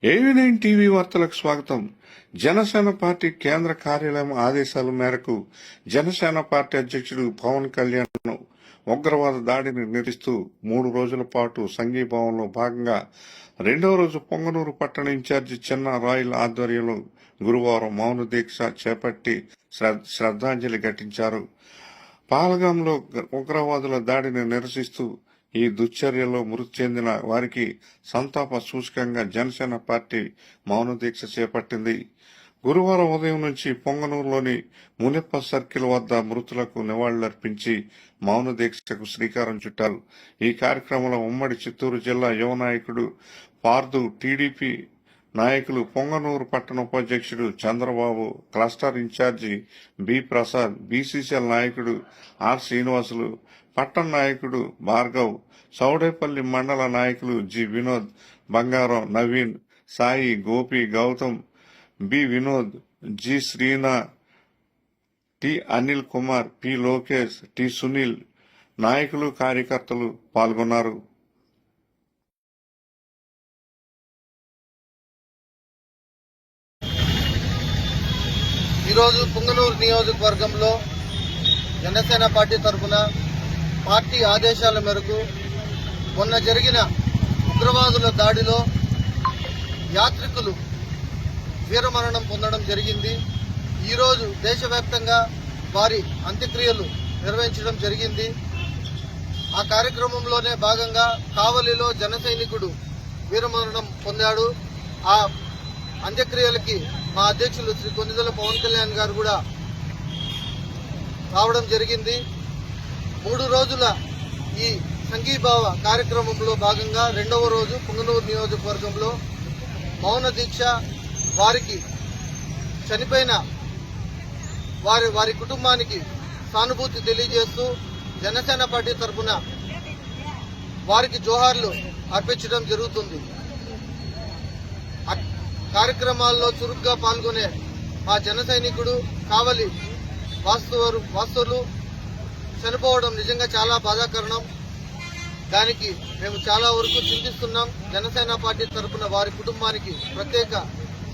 AV9 TV వార్తలకు స్వాగతం. Janasena party కేంద్ర కార్యాలయం ఆదేశాల మేరకు జనసేన పార్టీ అధ్యక్షుడు పవన్ కళ్యాణ్ ఉగ్రవాద దాడిని నిరసిస్తూ 3 రోజుల పాటు సంఘీభావంలో భాగంగా రెండవ రోజు పొంగనూరు పట్టణ ఇన్ఛార్జి చిన్న రాయల్ ఆధ్వర్యంలో గురువారం మౌన దీక్ష చేపట్టి శ్రద్ధాంజలి ఘటించారు. పహల్గాంలో ఉగ్రవాదుల దాడిని నిరసిస్తూ ఈ దుశ్చర్యలో మృతి చెందిన వారికి సంతాప సూచకంగా జనసేన పార్టీ మౌన దీక్ష చేపట్టింది. గురువారం ఉదయం నుంచి పొంగనూరులోని మునిప్ప సర్కిల్ వద్ద మృతులకు నివాళులర్పించి మౌన దీక్షకు శ్రీకారం చుట్టారు. ఈ కార్యక్రమంలో ఉమ్మడి చిత్తూరు జిల్లా యువ నాయకుడు పార్దు, టీడీపీ నాయకులు, పొంగనూరు పట్టణ ఉపాధ్యక్షుడు Chandrababu, cluster incharge B Prasad, BCCL నాయకుడు ఆర్ శ్రీనివాసులు, పట్టణ నాయకుడు భార్గవ్, సౌడేపల్లి మండల నాయకులు G Vinod, Bangaram, Naveen, Sai, Gopi, Gautam, B Vinod, G Srina, T Anil Kumar, P Lokesh, T Sunil నాయకులు, కార్యకర్తలు పాల్గొన్నారు. ఈరోజు పుంగనూరు నియోజకవర్గంలో జనసేన పార్టీ తరఫున పార్టీ ఆదేశాల మేరకు మొన్న జరిగిన ఉగ్రవాదుల దాడిలో యాత్రికులు వీరమరణం పొందడం జరిగింది. ఈరోజు దేశవ్యాప్తంగా వారి అంత్యక్రియలు నిర్వహించడం జరిగింది. ఆ కార్యక్రమంలోనే భాగంగా కావలిలో జన సైనికుడు వీరమరణం పొందాడు. ఆ అంత్యక్రియలకి మా అధ్యక్షులు శ్రీ కొన్నిదెల పవన్ కళ్యాణ్ గారు కూడా రావడం జరిగింది. 3 రోజుల ఈ సంఘీభావ కార్యక్రమంలో భాగంగా రెండవ రోజు పుంగనూరు నియోజకవర్గంలో మౌన దీక్ష, వారికి చనిపోయిన వారి కుటుంబానికి సానుభూతి తెలియజేస్తూ జనసేన పార్టీ తరఫున వారికి జోహార్లు అర్పించడం జరుగుతుంది. కార్యక్రమాల్లో చురుగ్గా పాల్గొనే మా జన సైనికుడు కావలి వాస్తువులు చనిపోవడం నిజంగా చాలా బాధాకరణం. దానికి మేము చాలా వరకు చింతిస్తున్నాం. జనసేన పార్టీ తరఫున వారి కుటుంబానికి ప్రత్యేక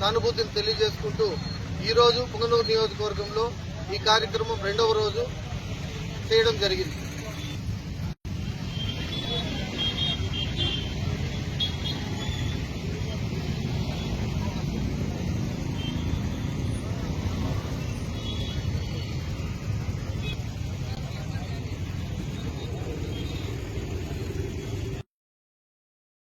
సానుభూతిని తెలియజేసుకుంటూ ఈరోజు పుంగనూరు నియోజకవర్గంలో ఈ కార్యక్రమం రెండవ రోజు చేయడం జరిగింది.